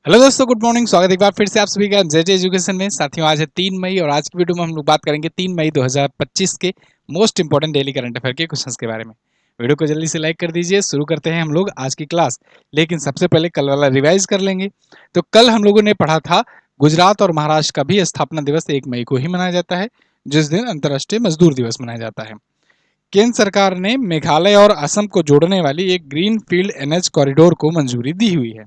Hello दोस्तों, good morning. स्वागत है एक बार फिर से आप सभी का जेजे एजुकेशन में। साथियों, आज है 3 मई और आज की वीडियो में हम लोग बात करेंगे 3 मई 2025 के most important daily current affair के क्वेश्चंस के बारे में। वीडियो को जल्दी से लाइक कर दीजिए। शुरू करते हैं हम लोग आज की क्लास। लेकिन सबसे पहले कल वाला रिवाइज कर लेंगे। तो कल हम लोगों ने पढ़ा था गुजरात और महाराष्ट्र का भी स्थापना दिवस 1 मई को ही मनाया जाता है, जिस दिन अंतर्राष्ट्रीय मजदूर दिवस मनाया जाता है। केंद्र सरकार ने मेघालय और असम को जोड़ने वाली एक ग्रीन फील्ड एनएच कॉरिडोर को मंजूरी दी हुई है।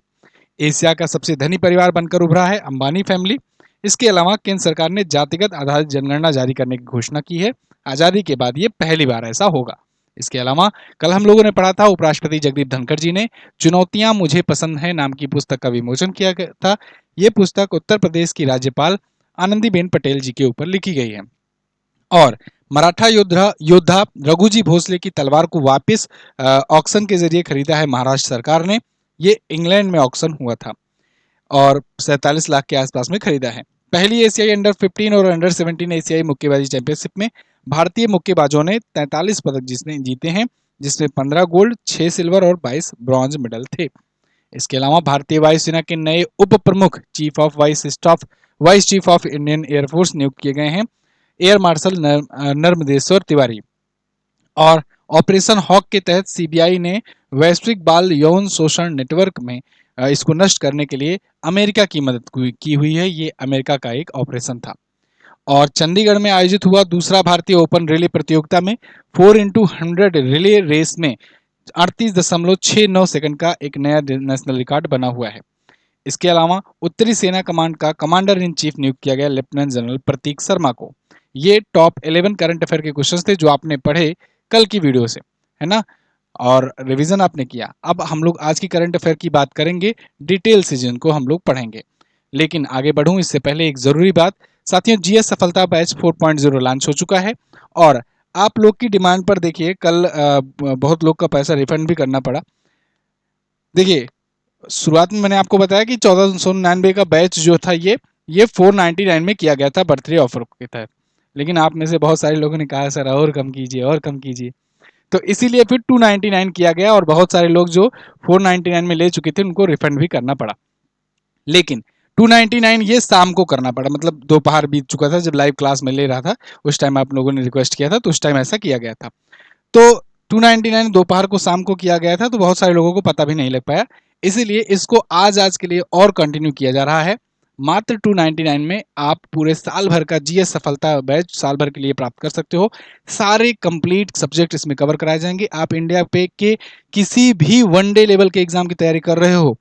एशिया का सबसे धनी परिवार बनकर उभरा है अंबानी फैमिली। इसके अलावा केंद्र सरकार ने जातिगत आधारित जनगणना जारी करने की घोषणा की है। आजादी के बाद ये पहली बार ऐसा होगा। इसके अलावा कल हम लोगों ने पढ़ा था उपराष्ट्रपति जगदीप धनखड़ जी ने चुनौतियां मुझे पसंद है नाम की पुस्तक का विमोचन किया गया था। ये पुस्तक उत्तर प्रदेश की राज्यपाल आनंदीबेन पटेल जी के ऊपर लिखी गई है। और मराठा योद्धा योद्धा रघुजी भोसले की तलवार को वापस ऑक्शन के जरिए खरीदा है महाराष्ट्र सरकार ने। ये इंग्लैंड में ऑक्शन हुआ था और 47 लाख के आसपास में खरीदा है। पहली एशियाई अंडर 15 और अंडर 17 एशियाई मुक्केबाजी चैंपियनशिप में भारतीय मुक्केबाजों ने 43 पदक जीते हैं, जिसमें 15 गोल्ड, 6 सिल्वर और 22 ब्रॉन्ज मेडल थे। इसके अलावा भारतीय वायुसेना के नए उप प्रमुख vice chief of Indian air force नियुक्त किए गए हैं एयर मार्शल नर्मदेश्वर तिवारी। और ऑपरेशन हॉक के तहत सीबीआई ने वैश्विक बाल यौन शोषण नेटवर्क में इसको नष्ट करने के लिए अमेरिका की मदद की हुई है। ये अमेरिका का एक ऑपरेशन था। और चंडीगढ़ में आयोजित हुआ दूसरा भारतीय ओपन रिले प्रतियोगिता में 4x100 रिले रेस में 38.69 सेकंड का एक नया नेशनल रिकॉर्ड बना हुआ है। इसके अलावा उत्तरी सेना कमांड का कमांडर इन चीफ नियुक्त किया गया लेफ्टिनेंट जनरल प्रतीक शर्मा को। ये टॉप 11 करंट अफेयर के क्वेश्चंस थे जो आपने पढ़े कल की वीडियो से, है ना, और रिवीजन आपने किया। अब हम लोग आज की करंट अफेयर की बात करेंगे डिटेल से, जिनको हम लोग पढ़ेंगे। लेकिन आगे बढ़ूं इससे पहले एक जरूरी बात। साथियों, जीएस सफलता बैच 4.0 लॉन्च हो चुका है और आप लोग की डिमांड पर देखिए कल बहुत लोग का पैसा रिफंड भी करना पड़ा। देखिए, शुरुआत में मैंने आपको बताया कि 1499 का बैच जो था ये 499 में किया गया था बर्थडे ऑफर के तहत। लेकिन आप में से बहुत सारे लोगों ने कहा सर और कम कीजिए और कम कीजिए, तो इसीलिए फिर 299 किया गया और बहुत सारे लोग जो 499 में ले चुके थे उनको रिफंड भी करना पड़ा। लेकिन 299 ये शाम को करना पड़ा, मतलब दोपहर बीत चुका था जब लाइव क्लास में ले रहा था, उस टाइम आप लोगों ने रिक्वेस्ट किया था तो उस टाइम ऐसा किया गया था। तो 299 दोपहर को शाम को किया गया था तो बहुत सारे लोगों को पता भी नहीं लग पाया। इसीलिए इसको आज के लिए और कंटिन्यू किया जा रहा है। मात्र 299 में आप पूरे साल भर का जीएस सफलता बैच साल भर के लिए प्राप्त कर सकते हो। सारे कंप्लीट सब्जेक्ट इसमें कवर कराए जाएंगे। आप इंडिया पे के किसी भी वनडे लेवल के एग्जाम की तैयारी कर रहे हो,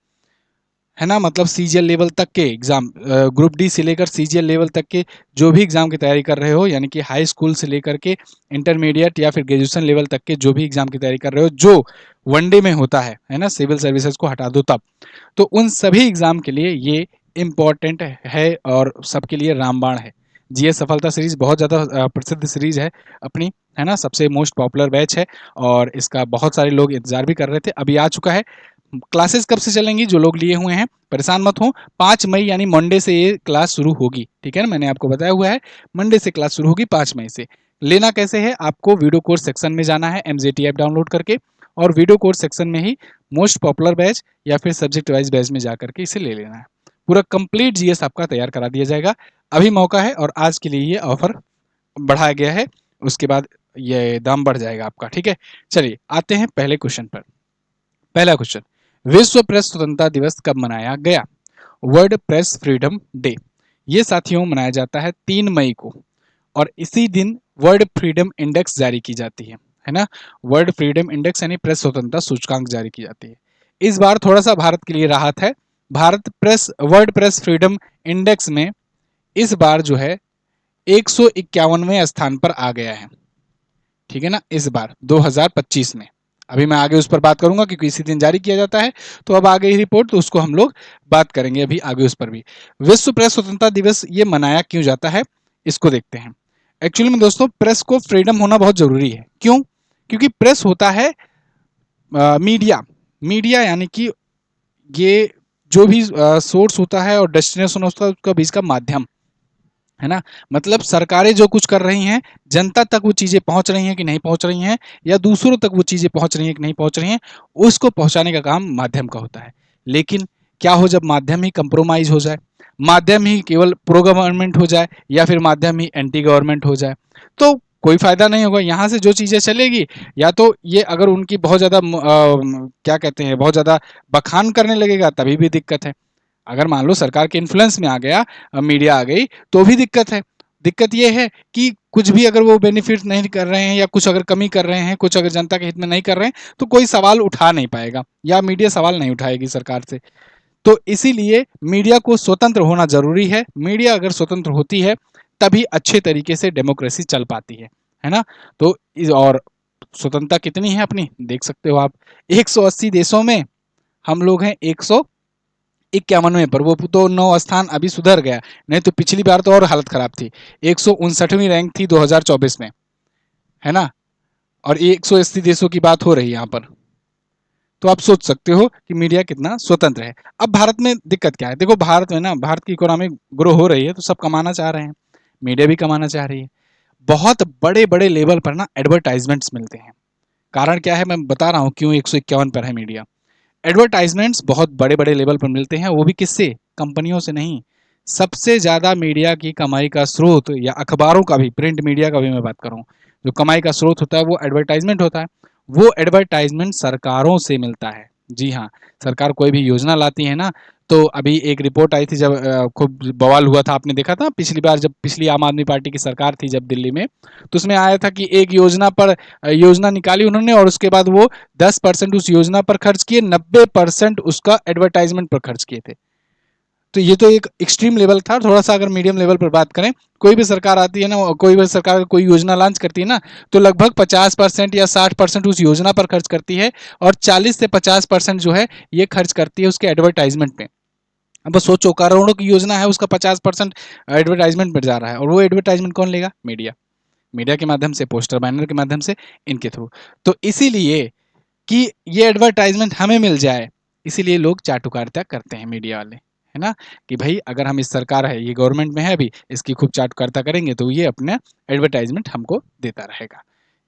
है ना, मतलब सीजीएल लेवल तक के एग्जाम, ग्रुप डी से लेकर सीजीएल लेवल तक के जो भी एग्जाम की तैयारी कर रहे हो, यानी कि हाई स्कूल से लेकर के इंटरमीडिएट या फिर ग्रेजुएशन लेवल तक के जो भी एग्जाम की तैयारी कर रहे हो जो वनडे में होता है ना, सिविल सर्विसेज को हटा दो तब, तो उन सभी एग्जाम के लिए ये इम्पोर्टेंट है और सबके लिए रामबाण है। जीएस सफलता सीरीज बहुत ज़्यादा प्रसिद्ध सीरीज है अपनी, है ना, सबसे मोस्ट पॉपुलर बैच है और इसका बहुत सारे लोग इंतजार भी कर रहे थे। अभी आ चुका है। क्लासेस कब से चलेंगी? जो लोग लिए हुए हैं परेशान मत हो, 5 मई यानी मंडे से ये क्लास शुरू होगी, ठीक है ना, मैंने आपको बताया हुआ है मंडे से क्लास शुरू होगी 5 मई से। लेना कैसे है? आपको वीडियो कोर्स सेक्शन में जाना है एमजेटी ऐप डाउनलोड करके और वीडियो कोर्स सेक्शन में ही मोस्ट पॉपुलर बैच या फिर सब्जेक्ट वाइज बैच में जाकर के इसे ले लेना है। पूरा कंप्लीट जीएस आपका तैयार करा दिया जाएगा। अभी मौका है और आज के लिए ये ऑफर बढ़ाया गया है, उसके बाद ये दाम बढ़ जाएगा आपका, ठीक है। चलिए आते हैं पहले क्वेश्चन पर। पहला क्वेश्चन, विश्व प्रेस स्वतंत्रता दिवस कब मनाया गया? World press freedom day. ये साथियों मनाया जाता है 3 मई को और इसी दिन वर्ल्ड फ्रीडम इंडेक्स जारी की जाती है ना। वर्ल्ड फ्रीडम इंडेक्स यानी प्रेस स्वतंत्रता सूचकांक जारी की जाती है। इस बार थोड़ा सा भारत के लिए राहत है। Bharat world press freedom index में इस बार जो है 151वें स्थान पर आ गया है, ठीक है ना, इस बार 2025 में। अभी मैं आगे उस पर बात करूंगा क्योंकि इसी दिन जारी किया जाता है, तो अब आ गई रिपोर्ट तो उसको हम लोग बात करेंगे अभी आगे उस पर भी। विश्व प्रेस स्वतंत्रता दिवस ये मनाया क्यों जाता है, इसको देखते हैं। एक्चुअली में दोस्तों, प्रेस को फ्रीडम होना बहुत जरूरी है। क्यों? क्योंकि प्रेस होता है मीडिया। मीडिया यानी कि ये जो भी सोर्स होता है और डेस्टिनेशन होता है उसका बीच का माध्यम, है ना। मतलब सरकारें जो कुछ कर रही हैं, जनता तक वो चीज़ें पहुंच रही हैं कि नहीं पहुंच रही हैं, या दूसरों तक वो चीज़ें पहुंच रही हैं कि नहीं पहुंच रही हैं, उसको पहुंचाने का काम माध्यम का होता है। लेकिन क्या हो जब माध्यम ही कंप्रोमाइज हो जाए, माध्यम ही केवल प्रो गवर्नमेंट हो जाए या फिर माध्यम ही एंटी गवर्नमेंट हो जाए, तो कोई फायदा नहीं होगा। यहाँ से जो चीजें चलेगी, या तो ये अगर उनकी बहुत ज्यादा क्या कहते हैं, बहुत ज्यादा बखान करने लगेगा तभी भी दिक्कत है। अगर मान लो सरकार के इन्फ्लुएंस में आ गया, मीडिया आ गई, तो भी दिक्कत है। दिक्कत ये है कि कुछ भी अगर वो बेनिफिट नहीं कर रहे हैं या कुछ अगर कमी कर रहे हैं, कुछ अगर जनता के हित में नहीं कर रहे हैं, तो कोई सवाल उठा नहीं पाएगा या मीडिया सवाल नहीं उठाएगी सरकार से। तो इसीलिए मीडिया को स्वतंत्र होना जरूरी है। मीडिया अगर स्वतंत्र होती है तभी अच्छे तरीके से डेमोक्रेसी चल पाती है ना। तो और स्वतंत्रता कितनी है अपनी, देख सकते हो आप, 180 देशों में हम लोग हैं 151वें पर। वो तो 9 स्थान अभी सुधर गया, नहीं तो पिछली बार तो और हालत खराब थी। 159वीं रैंक थी 2024 में, है ना। और 180 देशों की बात हो रही है यहाँ पर, तो आप सोच सकते हो कि मीडिया कितना स्वतंत्र है। अब भारत में दिक्कत क्या है, देखो भारत में ना, भारत की इकोनॉमी ग्रो हो रही है तो सब कमाना चाह रहे हैं, मीडिया भी कमाना चाह रही है। बहुत बड़े बड़े लेवल पर ना एडवर्टाइजमेंट्स मिलते हैं। कारण क्या है, मैं बता रहा हूँ क्यों 151 पर है मीडिया। एडवर्टाइजमेंट्स बहुत बड़े बड़े लेवल पर मिलते हैं, वो भी किससे, कंपनियों से नहीं। सबसे ज्यादा मीडिया की कमाई का स्रोत, या अखबारों का भी, प्रिंट मीडिया का भी मैं बात करूं, जो कमाई का स्रोत होता है वो एडवर्टाइजमेंट होता है। वो एडवर्टाइजमेंट सरकारों से मिलता है। जी हाँ, सरकार कोई भी योजना लाती है ना, तो अभी एक रिपोर्ट आई थी जब खूब बवाल हुआ था, आपने देखा था पिछली बार जब पिछली आम आदमी पार्टी की सरकार थी जब दिल्ली में, तो उसमें आया था कि एक योजना पर योजना निकाली उन्होंने और उसके बाद वो 10% उस योजना पर खर्च किए, 90% उसका एडवर्टाइजमेंट पर खर्च किए थे। तो ये तो एक एक्सट्रीम लेवल था। थोड़ा सा अगर मीडियम लेवल पर बात करें, कोई भी सरकार आती है ना, कोई भी सरकार कोई योजना लॉन्च करती है ना, तो लगभग 50% या 60% उस योजना पर खर्च करती है, और 40 से 50% जो है ये खर्च करती है उसके एडवर्टाइजमेंट पे। अब सोचो, करोड़ों की योजना है, उसका 50% एडवर्टाइजमेंट में जा रहा है, और वो एडवर्टाइजमेंट कौन लेगा, मीडिया। मीडिया के माध्यम से, पोस्टर बैनर के माध्यम से, इनके थ्रू। तो इसीलिए कि ये एडवर्टाइजमेंट हमें मिल जाए, इसीलिए लोग चाटुकारिता करते हैं मीडिया वाले, है ना। कि भाई अगर हम इस सरकार है, ये गवर्नमेंट में है अभी, इसकी खूब चाटुकारिता करेंगे तो ये अपने एडवर्टाइजमेंट हमको देता रहेगा।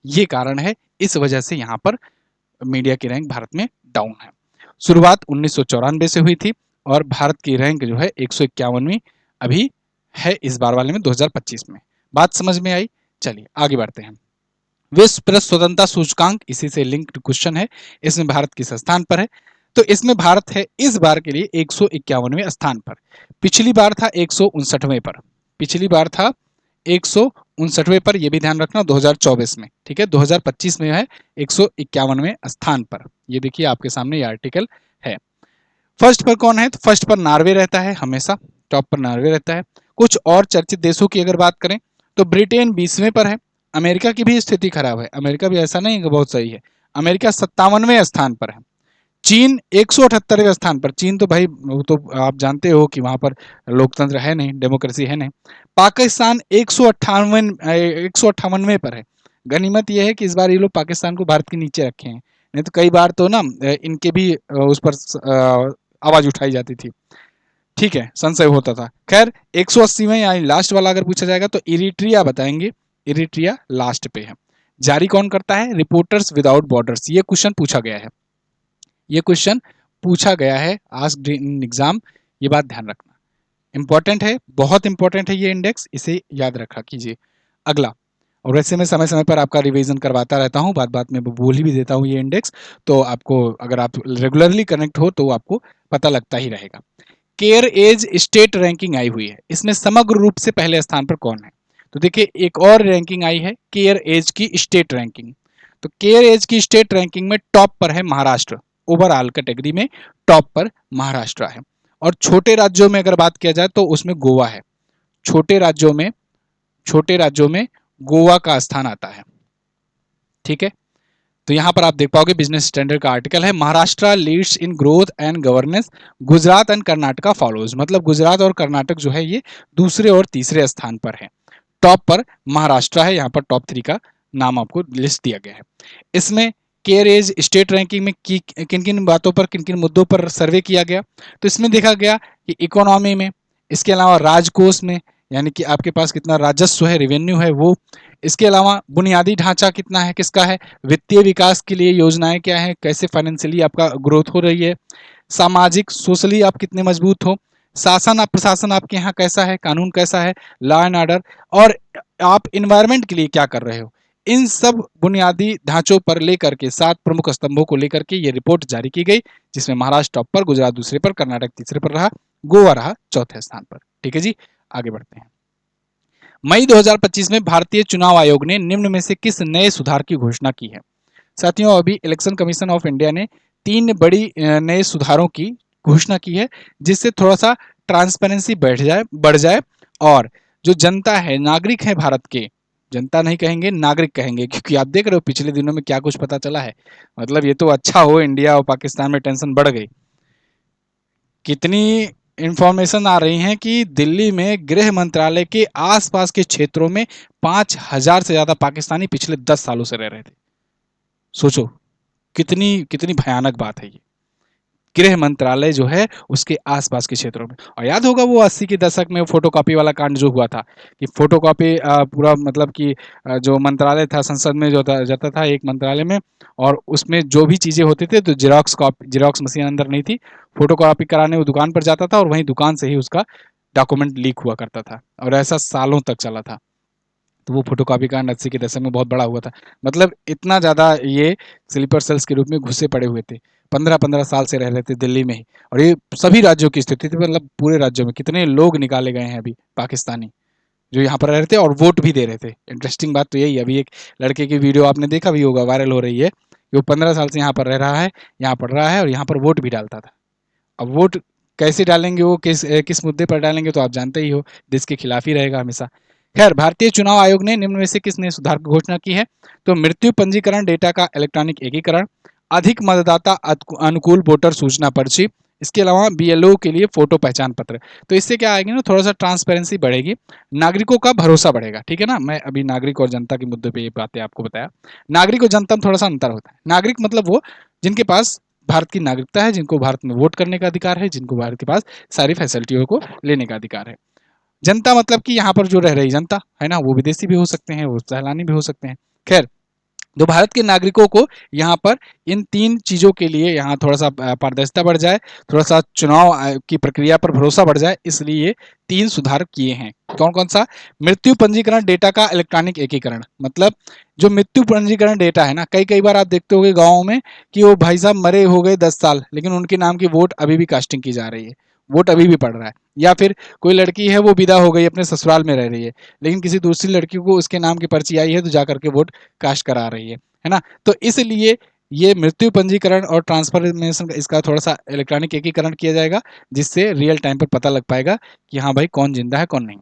ये कारण है, इस वजह से यहाँ पर मीडिया की रैंक भारत में डाउन है। शुरुआत 1994 से हुई थी, और भारत की रैंक जो है 151वीं अभी है इस बार वाले में 2025 में। बात समझ में आई। चलिए आगे बढ़ते हैं। विश्व प्रेस स्वतंत्रता सूचकांक, इसी से लिंक्ड क्वेश्चन है, इसमें भारत किस स्थान पर है। तो इसमें भारत है इस बार के लिए 151वें स्थान पर। पिछली बार था 159वें पर, पिछली बार था 159वें पर, यह भी ध्यान रखना 2024 में, ठीक है। 2025 में है 151वें स्थान पर। ये देखिए आपके सामने ये आर्टिकल है। फर्स्ट पर कौन है, तो फर्स्ट पर नॉर्वे रहता है, हमेशा टॉप पर नॉर्वे रहता है। कुछ और चर्चित देशों की अगर बात करें, तो ब्रिटेन 20वें पर है। अमेरिका की भी स्थिति खराब है, अमेरिका भी ऐसा नहीं है कि बहुत सही है, अमेरिका 57वें स्थान पर है। चीन 178वें स्थान पर, चीन तो भाई वो तो आप जानते हो कि वहां पर लोकतंत्र है नहीं, डेमोक्रेसी है नहीं। पाकिस्तान 158वें पर है। गनीमत यह है कि इस बार ये लोग पाकिस्तान को भारत के नीचे रखे हैं, नहीं तो कई बार तो ना इनके भी उस पर आवाज उठाई जाती थी, ठीक है, संशय होता था। खैर 180वें यानी लास्ट वाला अगर पूछा जाएगा तो इरिट्रिया बताएंगे, इरिट्रिया लास्ट पे है। जारी कौन करता है, रिपोर्टर्स विदाउट बॉर्डर्स। ये क्वेश्चन पूछा गया है, ये क्वेश्चन पूछा गया है आस्क्ड इन एग्जाम, ये बात ध्यान रखना, इंपॉर्टेंट है, बहुत इंपॉर्टेंट है ये इंडेक्स, इसे याद रखा कीजिए। अगला, और वैसे मैं समय समय पर आपका रिवीजन करवाता रहता हूँ, बात बात में बोल ही भी देता हूँ ये इंडेक्स, तो आपको अगर आप रेगुलरली कनेक्ट हो तो आपको पता लगता ही रहेगा। केयर एज स्टेट रैंकिंग आई हुई है, इसमें समग्र रूप से पहले स्थान पर कौन है। तो देखिए एक और रैंकिंग आई है केयर एज की स्टेट रैंकिंग। तो केयर एज की स्टेट रैंकिंग में टॉप पर है महाराष्ट्र, ओवरऑल कैटेगरी में टॉप पर महाराष्ट्र है। और छोटे राज्यों में अगर बात किया जाए तो उसमें गोवा है, छोटे राज्यों में, छोटे राज्यों में गोवा का स्थान आता है, ठीक है। तो यहां पर आप देख पाओगे बिजनेस स्टैंडर्ड का आर्टिकल है, Maharashtra leads in growth and governance, Gujarat and Karnataka follows. मतलब गुजरात और कर्नाटक जो है ये दूसरे और तीसरे स्थान पर है, टॉप पर महाराष्ट्र है। यहाँ पर टॉप 3 का नाम आपको लिस्ट दिया गया है। इसमें केयर एज स्टेट रैंकिंग में किन किन बातों पर, किन किन मुद्दों पर सर्वे किया गया, तो इसमें देखा गया कि इकोनॉमी में, इसके अलावा राजकोष में, यानी कि आपके पास कितना राजस्व है, रेवेन्यू है वो, इसके अलावा बुनियादी ढांचा कितना है, किसका है, वित्तीय विकास के लिए योजनाएं क्या है, कैसे फाइनेंशियली आपका ग्रोथ हो रही है, सामाजिक सोशली आप कितने मजबूत हो, शासन प्रशासन आपके यहाँ कैसा है, कानून कैसा है, लॉ एंड ऑर्डर, और आप इन्वायरमेंट के लिए क्या कर रहे हो। इन सब बुनियादी ढांचों पर लेकर के 7 प्रमुख स्तंभों को लेकर के ये रिपोर्ट जारी की गई, जिसमें महाराष्ट्र टॉप पर, गुजरात दूसरे पर, कर्नाटक तीसरे पर रहा, गोवा रहा चौथे स्थान पर। ठीक है जी, आगे बढ़ते हैं। मई 2025 में भारतीय चुनाव आयोग ने निम्न में से किस नए सुधार की घोषणा की है। साथियों, अभी इलेक्शन कमीशन ऑफ इंडिया ने 3 बड़ी नए सुधारों की घोषणा की है, जिससे थोड़ा सा ट्रांसपेरेंसी बढ़ जाए, और जो जनता है, नागरिक है भारत के, जनता नहीं कहेंगे, नागरिक कहेंगे, क्योंकि आप देख रहे हो पिछले दिनों में क्या कुछ पता चला है। मतलब ये तो अच्छा हो, इंडिया और पाकिस्तान में टेंशन बढ़ गई। कितनी इंफॉर्मेशन आ रही हैं कि दिल्ली में गृह मंत्रालय के आसपास के क्षेत्रों में 5,000 से ज्यादा पाकिस्तानी पिछले 10 सालों से रह रहे थे। सोचो कितनी कितनी भयानक बात है ये। गृह मंत्रालय जो है उसके आसपास के क्षेत्रों में। और याद होगा वो 80 के दशक में फोटोकॉपी वाला कांड जो हुआ था, कि फोटोकॉपी पूरा मतलब कि जो मंत्रालय था संसद में जो जाता था एक मंत्रालय में, और उसमें जो भी चीजें होती थी तो जिरोक्स मशीन अंदर नहीं थी, फोटोकॉपी कराने वो दुकान पर जाता था और वहीं दुकान से ही उसका डॉक्यूमेंट लीक हुआ करता था, और ऐसा सालों तक चला था। तो वो फोटोकॉपी कांड 80 के दशक में बहुत बड़ा हुआ था। मतलब इतना ज़्यादा ये स्लीपर सेल्स के रूप में घुसे पड़े हुए थे, 15-15 साल से रह रहे थे दिल्ली में ही। और ये सभी राज्यों की स्थिति थी, मतलब पूरे राज्यों में कितने लोग निकाले गए हैं अभी पाकिस्तानी, जो यहाँ पर रह रहे थे और वोट भी दे रहे थे। इंटरेस्टिंग बात तो यही है, अभी एक लड़के की वीडियो आपने देखा भी होगा, वायरल हो रही है, कि वो 15 साल से यहाँ पर रह रहा है, यहाँ पढ़ रहा है और यहाँ पर वोट भी डालता था। अब वोट कैसे डालेंगे, वो किस मुद्दे पर डालेंगे, तो आप जानते ही हो, देश के खिलाफ ही रहेगा हमेशा। खैर, भारतीय चुनाव आयोग ने निम्न में से किस नए सुधार की घोषणा की है। तो मृत्यु पंजीकरण डेटा का इलेक्ट्रॉनिक एकीकरण, अधिक मतदाता अनुकूल वोटर सूचना पर्ची, इसके अलावा बीएलओ के लिए फोटो पहचान पत्र। तो इससे क्या आएगी ना, थोड़ा सा ट्रांसपेरेंसी बढ़ेगी, नागरिकों का भरोसा बढ़ेगा। ठीक है ना, मैं अभी नागरिक और जनता के मुद्दे पे ये बातें आपको बताया। नागरिक और जनता में थोड़ा सा अंतर होता है। नागरिक मतलब वो जिनके पास भारत की नागरिकता है, जिनको भारत में वोट करने का अधिकार है, जिनको भारत के पास सारी फैसिलिटियों को लेने का अधिकार है। जनता मतलब कि यहाँ पर जो रह रही जनता है ना, वो विदेशी भी हो सकते हैं, वो सैलानी भी हो सकते हैं। खैर, तो भारत के नागरिकों को यहाँ पर इन 3 चीज़ों के लिए यहाँ थोड़ा सा पारदर्शिता बढ़ जाए, थोड़ा सा चुनाव की प्रक्रिया पर भरोसा बढ़ जाए, इसलिए 3 सुधार किए हैं। कौन कौन सा। मृत्यु पंजीकरण डेटा का इलेक्ट्रॉनिक एकीकरण, मतलब जो मृत्यु पंजीकरण डेटा है ना, कई कई बार आप देखते होंगे गाँव में कि वो भाई साहब मरे हो गए 10 साल, लेकिन उनके नाम की वोट अभी भी कास्टिंग की जा रही है, वोट अभी भी पड़ रहा है। या फिर कोई लड़की है वो विदा हो गई, अपने ससुराल में रह रही है, लेकिन किसी दूसरी लड़की को उसके नाम की पर्ची आई है तो जा करके वोट कास्ट करा रही है ना। तो इसलिए ये मृत्यु पंजीकरण और ट्रांसफॉर्मेशन इसका थोड़ा सा इलेक्ट्रॉनिक एकीकरण किया जाएगा, जिससे रियल टाइम पर पता लग पाएगा कि हाँ भाई कौन जिंदा है कौन नहीं।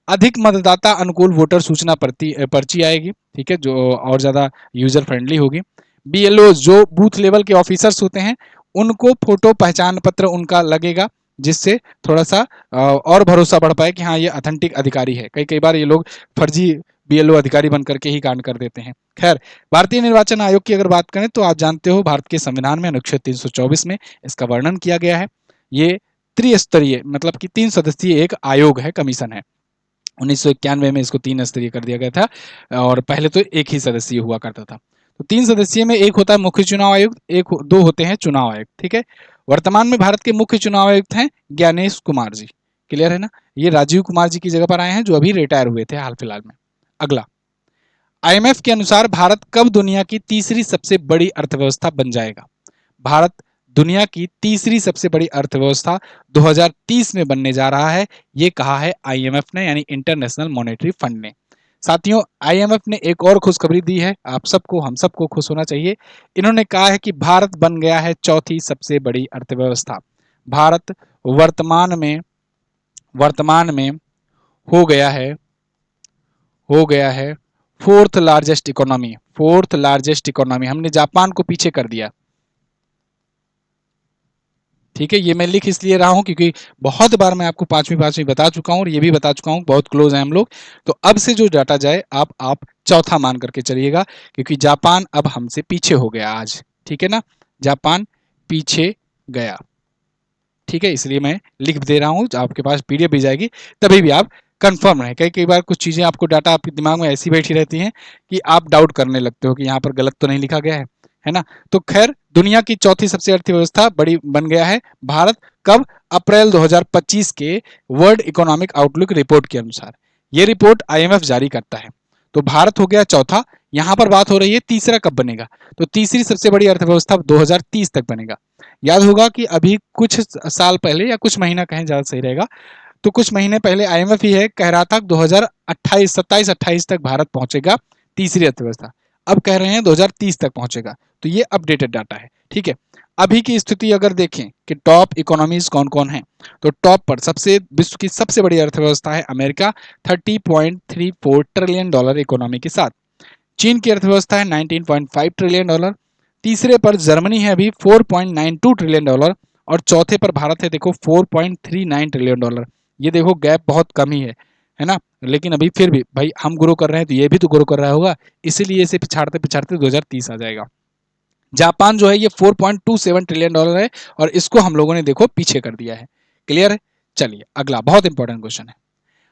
अधिक मतदाता अनुकूल वोटर सूचना पर्ची आएगी, ठीक है, जो और ज़्यादा यूजर फ्रेंडली होगी। बीएलओ जो बूथ लेवल के ऑफिसर्स होते हैं, उनको फोटो पहचान पत्र उनका लगेगा, जिससे थोड़ा सा और भरोसा बढ़ पाए कि हाँ ये ऑथेंटिक अधिकारी है। कई कई बार ये लोग फर्जी बीएलओ अधिकारी बन करके ही कांड कर देते हैं। खैर, भारतीय निर्वाचन आयोग की अगर बात करें तो आप जानते हो भारत के संविधान में अनुच्छेद 324 में इसका वर्णन किया गया है। ये त्रिस्तरीय मतलब कि 3 सदस्यीय एक आयोग है, कमीशन है। 1991 में इसको 3 स्तरीय कर दिया गया था, और पहले तो एक ही सदस्यीय हुआ करता था। तो 3 सदस्यीय में एक होता है मुख्य चुनाव आयुक्त, दो होते हैं चुनाव आयुक्त। ठीक है, वर्तमान में भारत के मुख्य चुनाव आयुक्त हैं ज्ञानेश कुमार जी। क्लियर है ना, ये राजीव कुमार जी की जगह पर आए हैं, जो अभी रिटायर हुए थे हाल फिलहाल में। अगला, आईएमएफ के अनुसार भारत कब दुनिया की तीसरी सबसे बड़ी अर्थव्यवस्था बन जाएगा। भारत दुनिया की तीसरी सबसे बड़ी अर्थव्यवस्था 2030 में बनने जा रहा है, ये कहा है आईएमएफ ने, यानी इंटरनेशनल मॉनेटरी फंड ने। साथियों, आईएमएफ ने एक और खुशखबरी दी है, आप सबको हम सबको खुश होना चाहिए। इन्होंने कहा है कि भारत बन गया है चौथी सबसे बड़ी अर्थव्यवस्था। भारत वर्तमान में हो गया है फोर्थ लार्जेस्ट इकोनॉमी। हमने जापान को पीछे कर दिया। ठीक है, ये मैं लिख इसलिए रहा हूं क्योंकि बहुत बार मैं आपको पांचवी बता चुका हूं, और ये भी बता चुका हूं, बहुत क्लोज हैं हम लोग। तो अब से जो डाटा जाए आप चौथा मान करके चलिएगा, क्योंकि जापान अब हमसे पीछे हो गया आज। ठीक है ना, जापान पीछे गया। ठीक है, इसलिए मैं लिख दे रहा हूँ, आपके पास पीडीएफ भी जाएगी, तभी भी आप कंफर्म रहे। कई कई बार कुछ चीज़ें आपको डाटा आपके दिमाग में ऐसी बैठी रहती हैं कि आप डाउट करने लगते हो कि यहाँ पर गलत तो नहीं लिखा गया है ना। तो खैर, दुनिया की चौथी सबसे अर्थव्यवस्था बड़ी बन गया है भारत। कब? अप्रैल 2025 के वर्ल्ड इकोनॉमिक आउटलुक रिपोर्ट के अनुसार। ये रिपोर्ट आईएमएफ जारी करता है। तो भारत हो गया चौथा। यहां पर बात हो रही है तीसरा कब बनेगा, तो तीसरी सबसे बड़ी अर्थव्यवस्था 2030 तक बनेगा। याद होगा कि अभी कुछ साल पहले या कुछ महीना कहें ज्यादा सही रहेगा, तो कुछ महीने पहले आईएमएफ ही है कह रहा था 2028 27 28 तक भारत पहुंचेगा तीसरी अर्थव्यवस्था। अब कह रहे हैं 2030 तक पहुंचेगा। तो ये अपडेटेड डाटा है, ठीक है। अभी की स्थिति अगर देखें कि टॉप इकोनॉमीज कौन कौन है, तो टॉप पर सबसे विश्व की सबसे बड़ी अर्थव्यवस्था है अमेरिका 30.34 ट्रिलियन डॉलर इकोनॉमी के साथ। चीन की अर्थव्यवस्था है 19.5 ट्रिलियन डॉलर। तीसरे पर जर्मनी है अभी 4.92 ट्रिलियन डॉलर। और चौथे पर भारत है देखो 4.39 ट्रिलियन डॉलर। ये देखो गैप बहुत कम ही है ना। लेकिन अभी फिर भी भाई हम ग्रो कर रहे हैं तो ये भी तो ग्रो कर रहा होगा, इसीलिए इसे पिछाड़ते पिछाड़ते 2030 आ जाएगा। जापान जो है ये 4.27 ट्रिलियन डॉलर है और इसको हम लोगों ने देखो पीछे कर दिया है। क्लियर है? चलिए अगला बहुत इंपॉर्टेंट क्वेश्चन है।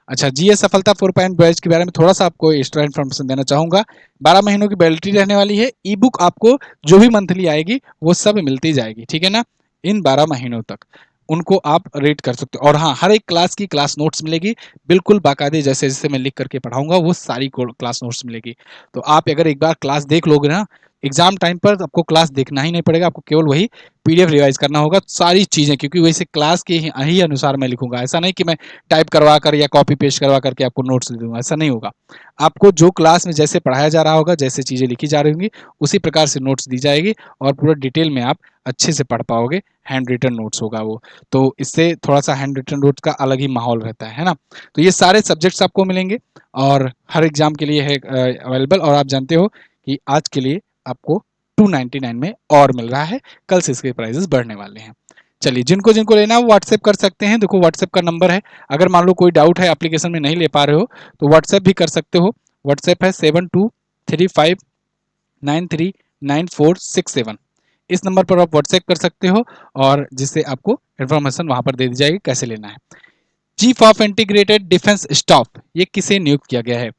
अच्छा, जीएस सफलता 4 बैच के बारे में थोड़ा सा आपको एक्स्ट्रा इन्फॉर्मेशन देना चाहूंगा। 12 महीनों की वैलिडिटी रहने वाली है। ई बुक आपको जो भी मंथली आएगी वो सब मिलती जाएगी, ठीक है ना। इन 12 महीनों तक उनको आप रेट कर सकते हो। और हाँ, हर एक क्लास की क्लास नोट्स मिलेगी, बिल्कुल बाकायदे जैसे जैसे मैं लिख करके पढ़ाऊंगा वो सारी क्लास नोट्स मिलेगी। तो आप अगर एक बार क्लास देख लोगे ना, एग्जाम टाइम पर आपको क्लास देखना ही नहीं पड़ेगा, आपको केवल वही पीडीएफ रिवाइज करना होगा सारी चीजें, क्योंकि वैसे क्लास के ही अनुसार मैं लिखूंगा। ऐसा नहीं कि मैं टाइप करवा कर या कॉपी पेस्ट करवा करके आपको नोट्स दे दूंगा, ऐसा नहीं होगा। आपको जो क्लास में जैसे पढ़ाया जा रहा होगा, जैसे चीजें लिखी जा रही होंगी, उसी प्रकार से नोट्स दी जाएगी और पूरा डिटेल में आप अच्छे से पढ़ पाओगे। हैंड रिटन नोट्स होगा वो, तो इससे थोड़ा सा हैंड रिटन नोट्स का अलग ही माहौल रहता है ना। तो ये सारे सब्जेक्ट्स आपको मिलेंगे और हर एग्जाम के लिए है अवेलेबल। और आप जानते हो कि आज के लिए आपको 299 में और मिल रहा है, कल से इसके प्राइजेस बढ़ने वाले हैं। चलिए, जिनको जिनको लेना है वो व्हाट्सएप कर सकते हैं। देखो व्हाट्सएप का नंबर है, अगर मान लो कोई डाउट है एप्लीकेशन में नहीं ले पा रहे हो तो व्हाट्सएप भी कर सकते हो। व्हाट्सएप है 7235939467। इस नंबर पर आप व्हाट्सएप कर सकते हो और जिससे आपको इन्फॉर्मेशन वहां पर दे दी जाएगी कैसे लेना है। Chief of integrated defence staff ये किसे नियुक्त किया गया है?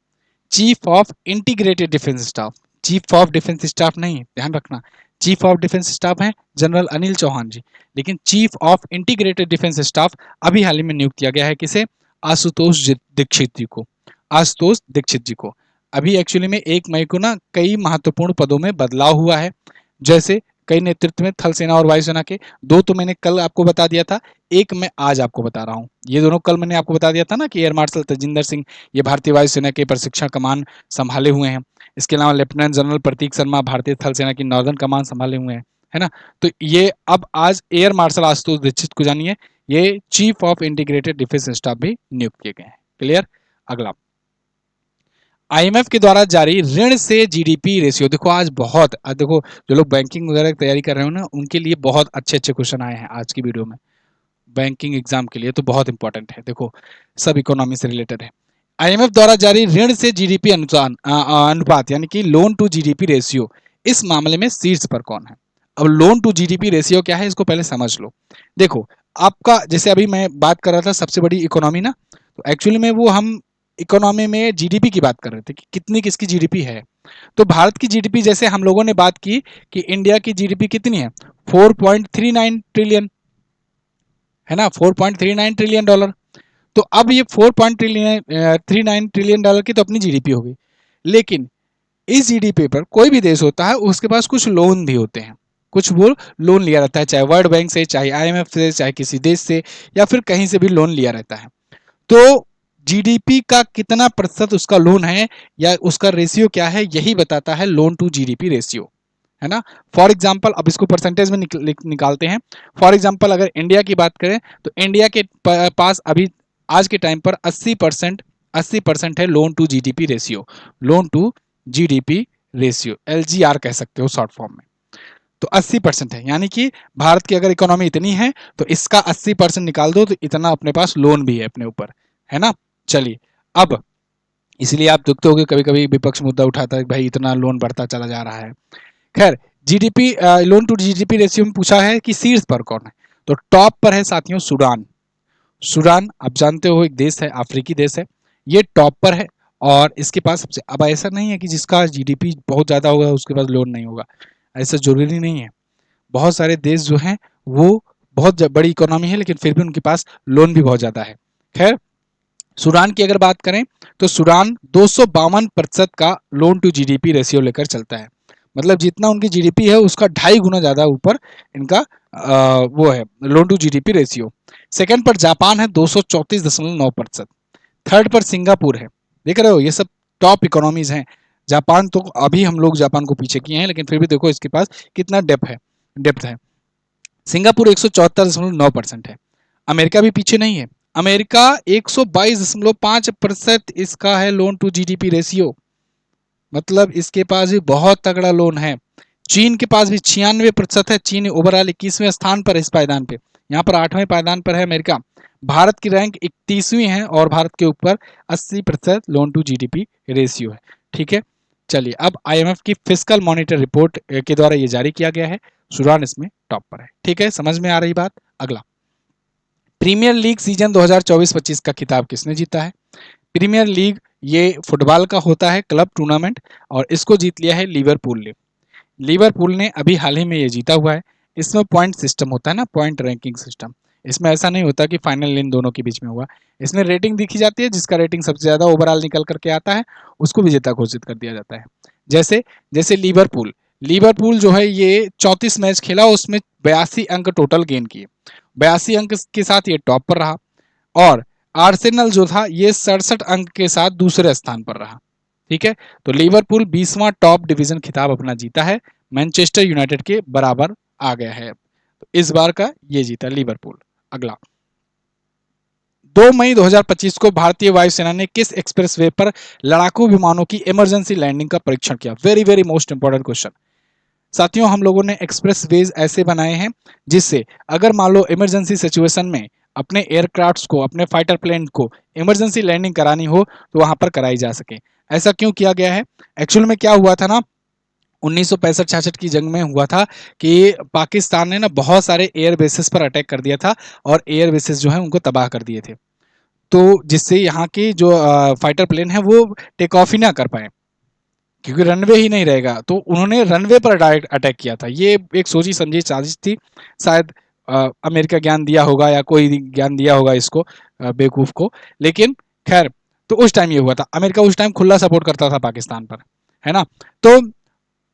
Chief of integrated defence staff, chief of defence staff नहीं, ध्यान रखना। चीफ ऑफ डिफेंस स्टाफ है जनरल अनिल चौहान जी, लेकिन chief of integrated defence staff अभी हाल ही में नियुक्त किया गया है किसे? आशुतोष दीक्षित जी को। आशुतोष दीक्षित जी को अभी एक्चुअली में 1 मई को ना कई महत्वपूर्ण पदों में बदलाव हुआ है। जैसे कई नेतृत्व में थल सेना और वायुसेना के, दो तो मैंने कल आपको बता दिया था, एक मैं आज आपको बता रहा हूँ। ये दोनों कल मैंने आपको बता दिया था ना कि एयर मार्शल तेजिंदर सिंह ये भारतीय वायुसेना के प्रशिक्षण कमान संभाले हुए हैं। इसके अलावा लेफ्टिनेंट जनरल प्रतीक शर्मा भारतीय थल सेना की नॉर्दर्न कमान संभाले हुए हैं, है ना। तो ये अब आज एयर मार्शल आशुतोष दीक्षित को जानिए, ये chief of integrated defence staff भी नियुक्त किए गए हैं। क्लियर? अगला, आईएमएफ के द्वारा जारी ऋण से जीडीपी रेशियो। देखो आज बहुत देखो जो लोग बैंकिंग वगैरह की तैयारी कर रहे हो ना, उनके लिए बहुत अच्छे अच्छे क्वेश्चन आए हैं आज की वीडियो में। बैंकिंग एग्जाम के लिए तो बहुत इंपॉर्टेंट है, देखो सब इकोनॉमी से रिलेटेड है। आईएमएफ द्वारा जारी ऋण से जीडीपी अनुपात यानी कि लोन टू जीडीपी रेशियो, इस मामले में शीर्ष पर कौन है? अब लोन टू जीडीपी रेशियो क्या है इसको पहले समझ लो। देखो आपका जैसे अभी मैं बात कर रहा था सबसे बड़ी इकोनॉमी ना, तो एक्चुअली में वो हम इकोनॉमी में जीडीपी की बात कर रहे थे कि कितनी किसकी जीडीपी है। तो भारत की जीडीपी जैसे हम लोगों ने बात की कि इंडिया की जीडीपी कितनी है? 4.39 ट्रिलियन, है ना, 4.39 ट्रिलियन डॉलर। तो अब ये 4.39 ट्रिलियन डॉलर की तो अपनी जीडीपी हो गई, लेकिन इस जीडीपी पर कोई भी देश होता है उसके पास कुछ लोन भी होते हैं, कुछ वो लोन लिया रहता है, चाहे वर्ल्ड बैंक से, चाहे आईएमएफ से, चाहे किसी देश से, या फिर कहीं से भी लोन लिया रहता है। तो जीडीपी का कितना प्रतिशत उसका लोन है या उसका रेशियो क्या है, यही बताता है लोन टू जीडीपी रेशियो, है ना। फॉर एग्जाम्पल अब इसको परसेंटेज में निकालते हैं। फॉर एग्जाम्पल अगर इंडिया की बात करें तो इंडिया के पास अभी आज के टाइम पर 80% है loan to GDP ratio. Loan to GDP ratio LGR कह सकते हो शॉर्ट फॉर्म में। तो 80% है, यानी कि भारत की अगर इकोनॉमी इतनी है तो इसका 80% निकाल दो तो इतना अपने पास लोन भी है अपने ऊपर, है ना। चलिए, अब इसलिए आप देखते हो कि कभी कभी विपक्ष मुद्दा उठाता है कि भाई इतना लोन बढ़ता चला जा रहा है। खैर, GDP loan to GDP ratio में पूछा है कि शीर्ष पर कौन है, तो टॉप पर है साथियों सूडान। सूडान आप जानते हो एक देश है, अफ्रीकी देश है, ये टॉप पर है। और इसके पास सबसे, अब ऐसा नहीं है कि जिसका जीडीपी बहुत ज्यादा होगा उसके पास लोन नहीं होगा, ऐसा जरूरी नहीं है। बहुत सारे देश जो हैं वो बहुत बड़ी इकोनॉमी है, लेकिन फिर भी उनके पास लोन भी बहुत ज़्यादा है। खैर, सूडान की अगर बात करें तो सूडान 252% का लोन टू जीडीपी रेशियो लेकर चलता है। मतलब जितना उनकी जीडीपी है उसका 2.5 गुना ज़्यादा ऊपर इनका वो है loan to GDP ratio. Second पर जापान है 234.9%। थर्ड पर सिंगापुर है। देख रहे हो, ये सब टॉप इकोनॉमीज हैं। जापान तो अभी हम लोग जापान को पीछे किए हैं, लेकिन फिर भी देखो इसके पास कितना डेप्थ है। सिंगापुर 174.9% है। अमेरिका भी पीछे नहीं है। अमेरिका 122.5% इसका है लोन टू जीडीपी रेशियो। मतलब इसके पास भी बहुत तगड़ा लोन है। चीन के पास भी 96% है। चीन ओवरऑल 21वें स्थान पर है इस पायदान पे। यहाँ पर 8वें पायदान पर है अमेरिका। भारत की रैंक 31वीं है और भारत के ऊपर 80% लोन टू जीडीपी रेशियो है। ठीक है, चलिए अब आईएमएफ की फिस्कल मॉनिटर रिपोर्ट के द्वारा ये जारी किया गया है। सूडान इसमें टॉप पर है। ठीक है, समझ में आ रही बात। अगला, प्रीमियर लीग सीजन 2024-25 का खिताब किसने जीता है? प्रीमियर लीग ये फुटबॉल का होता है क्लब टूर्नामेंट, और इसको जीत लिया है लिवरपूल ने। लिवरपूल ने अभी हाल ही में ये जीता हुआ है। इसमें पॉइंट सिस्टम होता है ना, पॉइंट रैंकिंग सिस्टम। इसमें ऐसा नहीं होता कि फाइनल इन दोनों के बीच में हुआ। इसमें रेटिंग दिखी जाती है, जिसका रेटिंग सबसे ज़्यादा ओवरऑल निकल करके आता है उसको विजेता घोषित कर दिया जाता है। जैसे जैसे लिवरपूल लिवरपूल जो है ये 34 मैच खेला, उसमें 82 अंक टोटल गेन किए। 82 अंक के साथ ये टॉप पर रहा। और आर्सेनल जो था ये 67 अंक के साथ दूसरे स्थान पर रहा। ठीक है, तो लिवरपूल 20वां टॉप डिवीजन खिताब अपना जीता है, मैनचेस्टर यूनाइटेड के बराबर आ गया है। तो इस बार का ये जीता लिवरपूल। अगला, 2 मई 2025 को भारतीय वायुसेना ने किस एक्सप्रेसवे पर लड़ाकू विमानों की इमरजेंसी लैंडिंग का परीक्षण किया? Very very most important question. साथियों, हम लोगों ने एक्सप्रेस वेज ऐसे बनाए हैं जिससे अगर मान लो इमरजेंसी सिचुएशन में अपने एयरक्राफ्ट्स को, अपने फाइटर प्लेन को इमरजेंसी लैंडिंग करानी हो तो वहां पर कराई जा सके। ऐसा क्यों किया गया है? एक्चुअल में क्या हुआ था ना, 1965-66 की जंग में हुआ था कि पाकिस्तान ने ना बहुत सारे एयर बेसिस पर अटैक कर दिया था और एयर बेसिस जो है उनको तबाह कर दिए थे। तो जिससे यहाँ की जो फाइटर प्लेन है वो टेक ऑफ ही ना कर पाए, क्योंकि रनवे ही नहीं रहेगा। तो उन्होंने रनवे पर डायरेक्ट अटैक किया था। ये एक सोची समझी साजिश थी। शायद अमेरिका ज्ञान दिया होगा या कोई ज्ञान दिया होगा इसको बेवकूफ को। लेकिन खैर, तो उस टाइम ये हुआ था। अमेरिका उस टाइम खुला सपोर्ट करता था पाकिस्तान पर, है ना। तो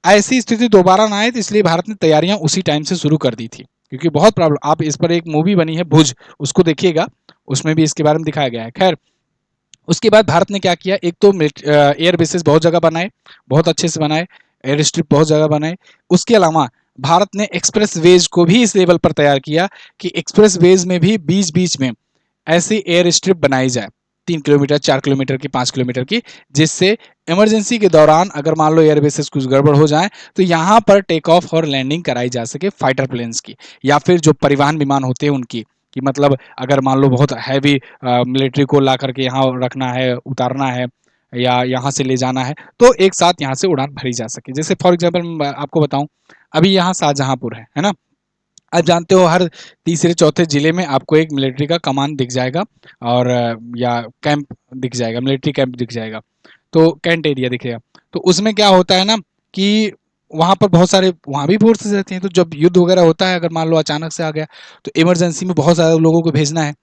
ऐसी स्थिति दोबारा ना आए, तो इसलिए भारत ने तैयारियां उसी टाइम से शुरू कर दी थी, क्योंकि बहुत प्रॉब्लम। आप इस पर एक मूवी बनी है भुज, उसको देखिएगा, उसमें भी इसके बारे में दिखाया गया है। खैर, उसके बाद भारत ने क्या किया, एक तो एयर बेसिस बहुत जगह बनाए, बहुत अच्छे से बनाए, एयर स्ट्रिप बहुत जगह बनाए। उसके अलावा भारत ने एक्सप्रेस वेज को भी इस लेवल पर तैयार किया कि एक्सप्रेस वेज में भी बीच बीच में ऐसी एयर स्ट्रिप बनाई जाए, 3 किलोमीटर, 4 किलोमीटर की, 5 किलोमीटर की, जिससे इमरजेंसी के दौरान अगर मान लो एयर बेसिस कुछ गड़बड़ हो जाए तो यहाँ पर टेक ऑफ और लैंडिंग कराई जा सके फाइटर प्लेन्स की, या फिर जो परिवहन विमान होते हैं उनकी। कि मतलब अगर मान लो बहुत हैवी मिलिट्री को ला करके यहाँ रखना है, उतारना है, या यहाँ से ले जाना है, तो एक साथ यहाँ से उड़ान भरी जा सके। जैसे फॉर एग्जाम्पल मैं आपको बताऊं, अभी यहाँ शाहजहांपुर है ना। आप जानते हो हर तीसरे चौथे जिले में आपको एक मिलिट्री का कमान दिख जाएगा, और या कैंप दिख जाएगा, मिलिट्री कैंप दिख जाएगा, तो कैंट एरिया दिखेगा। तो उसमें क्या होता है ना कि वहाँ पर बहुत सारे वहाँ भी फोर्सेस रहती हैं। तो जब युद्ध वगैरह होता है, अगर मान लो अचानक से आ गया, तो इमरजेंसी में बहुत ज़्यादा लोगों को भेजना है।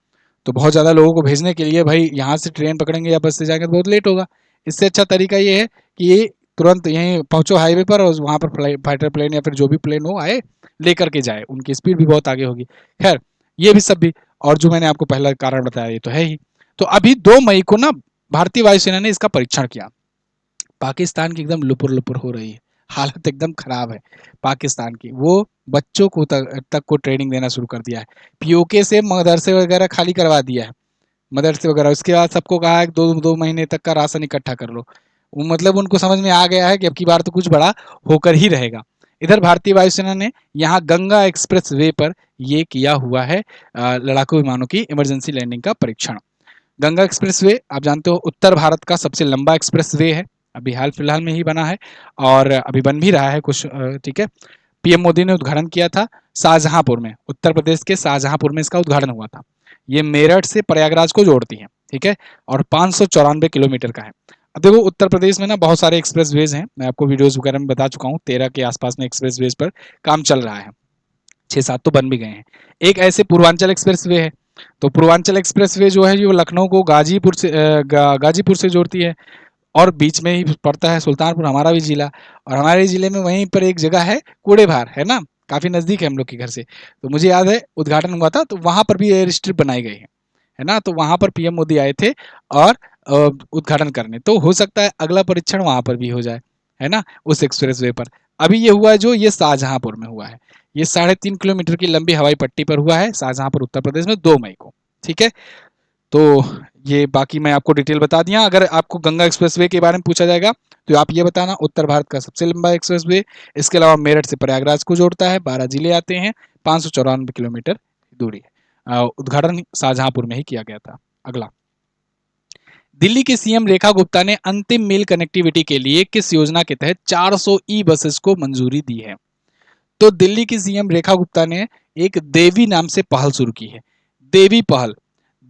तो बहुत ज़्यादा लोगों को भेजने के लिए भाई यहाँ से ट्रेन पकड़ेंगे या बस से जाएंगे तो बहुत लेट होगा। इससे अच्छा तरीका ये है कि ये तुरंत यहीं पहुँचो हाईवे पर, और वहाँ पर फाइटर प्लेन या फिर जो भी प्लेन हो आए, लेकर के जाए, उनकी स्पीड भी बहुत आगे होगी। खैर, ये भी सब भी, और जो मैंने आपको पहला कारण बताया ये तो है ही। तो अभी 2 मई को ना भारतीय वायुसेना ने इसका परीक्षण किया। पाकिस्तान की एकदम लुपुर लुपुर हो रही है, हालत एकदम खराब है पाकिस्तान की। वो बच्चों को तक को ट्रेनिंग देना शुरू कर दिया है। पीओके से मदरसे वगैरह खाली करवा दिया है, मदरसे वगैरह। उसके बाद सबको कहा है कि 2 महीने तक का राशन इकट्ठा कर लो। मतलब उनको समझ में आ गया है कि अब की बार तो कुछ बड़ा होकर ही रहेगा। इधर भारतीय वायुसेना ने यहाँ गंगा एक्सप्रेस वे पर ये किया हुआ है लड़ाकू विमानों की इमरजेंसी लैंडिंग का परीक्षण। गंगा एक्सप्रेसवे आप जानते हो उत्तर भारत का सबसे लंबा एक्सप्रेसवे है, अभी हाल फिलहाल में ही बना है, और अभी बन भी रहा है कुछ। ठीक है, पीएम मोदी ने उद्घाटन किया था शाहजहांपुर में, उत्तर प्रदेश के शाहजहांपुर में इसका उद्घाटन हुआ था। ये मेरठ से प्रयागराज को जोड़ती है। ठीक है, और 594 किलोमीटर का है। अब देखो, उत्तर प्रदेश में ना बहुत सारे एक्सप्रेस वेज हैं, मैं आपको वीडियोज वगैरह में बता चुका हूँ, 13 के आसपास में एक्सप्रेस वेज पर काम चल रहा है। 6-7 तो बन भी गए हैं। एक ऐसे पूर्वांचल एक्सप्रेस वे है, तो पूर्वांचल एक्सप्रेस वे जो है जो लखनऊ को गाजीपुर से गाजीपुर से जोड़ती है, और बीच में ही पड़ता है सुल्तानपुर, हमारा भी जिला। और हमारे जिले में वहीं पर एक जगह है कूड़ेभार, है ना, काफ़ी नज़दीक है हम लोग के घर से। तो मुझे याद है उद्घाटन हुआ था, तो वहाँ पर भी एयर स्ट्रिप बनाई गई है ना, तो वहाँ पर पीएम मोदी आए थे और उद्घाटन करने। तो हो सकता है अगला परीक्षण वहाँ पर भी हो जाए, है ना, उस एक्सप्रेस वे पर। अभी ये हुआ है जो ये शाहजहांपुर में हुआ है, ये 3.5 किलोमीटर की लंबी हवाई पट्टी पर हुआ है शाहजहांपुर उत्तर प्रदेश में 2 मई को। ठीक है, तो ये बाकी मैं आपको डिटेल बता दिया। अगर आपको गंगा एक्सप्रेसवे के बारे में पूछा जाएगा तो आप ये बताना, उत्तर भारत का सबसे लंबा एक्सप्रेसवे। इसके अलावा मेरठ से प्रयागराज को जोड़ता है, 12 जिले आते हैं, 594 किलोमीटर दूरी है। उद्घाटन शाहजहांपुर में ही किया गया था। अगला, दिल्ली के सीएम रेखा गुप्ता ने अंतिम मील कनेक्टिविटी के लिए किस योजना के तहत 400 ई बसेस को मंजूरी दी है? तो दिल्ली की सीएम रेखा गुप्ता ने एक देवी नाम से पहल शुरू की है। देवी पहल,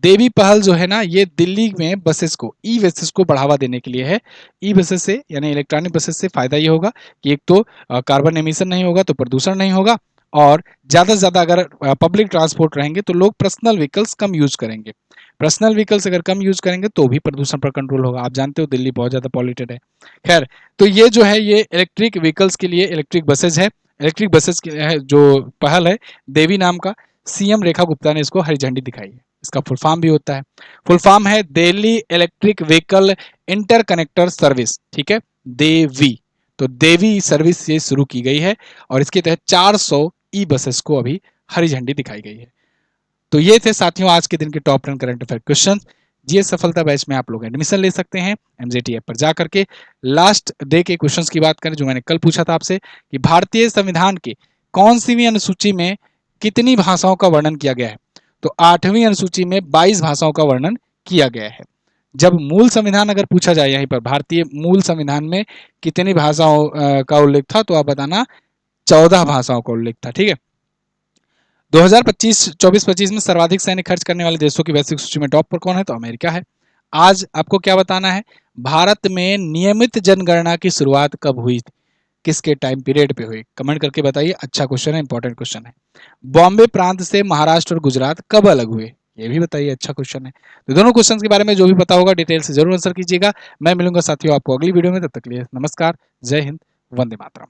देवी पहल जो है ना, ये दिल्ली में बसेस को, ई बसेस को बढ़ावा देने के लिए है। ई बसेस से यानी इलेक्ट्रॉनिक बसेस से फायदा ये होगा कि एक तो कार्बन एमिशन नहीं होगा, तो प्रदूषण नहीं होगा, और ज़्यादा से ज़्यादा अगर पब्लिक ट्रांसपोर्ट रहेंगे तो लोग पर्सनल व्हीकल्स कम यूज करेंगे। पर्सनल व्हीकल्स अगर कम यूज करेंगे तो भी प्रदूषण पर कंट्रोल होगा। आप जानते हो दिल्ली बहुत ज़्यादा पॉल्यूटेड है। खैर, तो ये जो है ये इलेक्ट्रिक व्हीकल्स के लिए इलेक्ट्रिक बसेज है, इलेक्ट्रिक बसेस की जो पहल है देवी नाम का, सीएम रेखा गुप्ता ने इसको हरी झंडी दिखाई है। इसका फुल फॉर्म भी होता है, फुल फॉर्म है दिल्ली इलेक्ट्रिक व्हीकल इंटरकनेक्टर सर्विस। ठीक है, देवी, तो देवी सर्विस ये शुरू की गई है और इसके तहत 400 ई बसेस को अभी हरी झंडी दिखाई गई है। तो ये थे साथियों आज के दिन के top 10 current affair question. GS सफलता बैच में आप लोग एडमिशन ले सकते हैं एमजेटी ऐप पर जा करके। लास्ट डे के क्वेश्चंस की बात करें जो मैंने कल पूछा था आपसे कि भारतीय संविधान के कौन सी अनुसूची में कितनी भाषाओं का वर्णन किया गया है? तो 8वीं अनुसूची में 22 भाषाओं का वर्णन किया गया है। जब मूल संविधान अगर पूछा जाए यहीं पर भारतीय मूल संविधान में कितनी भाषाओं का उल्लेख था, तो आप बताना 14 भाषाओं का उल्लेख था। ठीक है, 2024-25 में सर्वाधिक सैन्य खर्च करने वाले देशों की वैश्विक सूची में टॉप पर कौन है? तो अमेरिका है। आज आपको क्या बताना है, भारत में नियमित जनगणना की शुरुआत कब हुई, किसके टाइम पीरियड पे हुई? कमेंट करके बताइए, अच्छा क्वेश्चन है, इंपॉर्टेंट क्वेश्चन है। बॉम्बे प्रांत से महाराष्ट्र और गुजरात कब अलग हुए? ये भी बताइए, अच्छा क्वेश्चन है। तो दोनों क्वेश्चन के बारे में जो भी पता होगा डिटेल से जरूर आंसर कीजिएगा। मैं मिलूंगा साथियों आपको अगली वीडियो में, तब तक के लिए नमस्कार, जय हिंद, वंदे मातरम।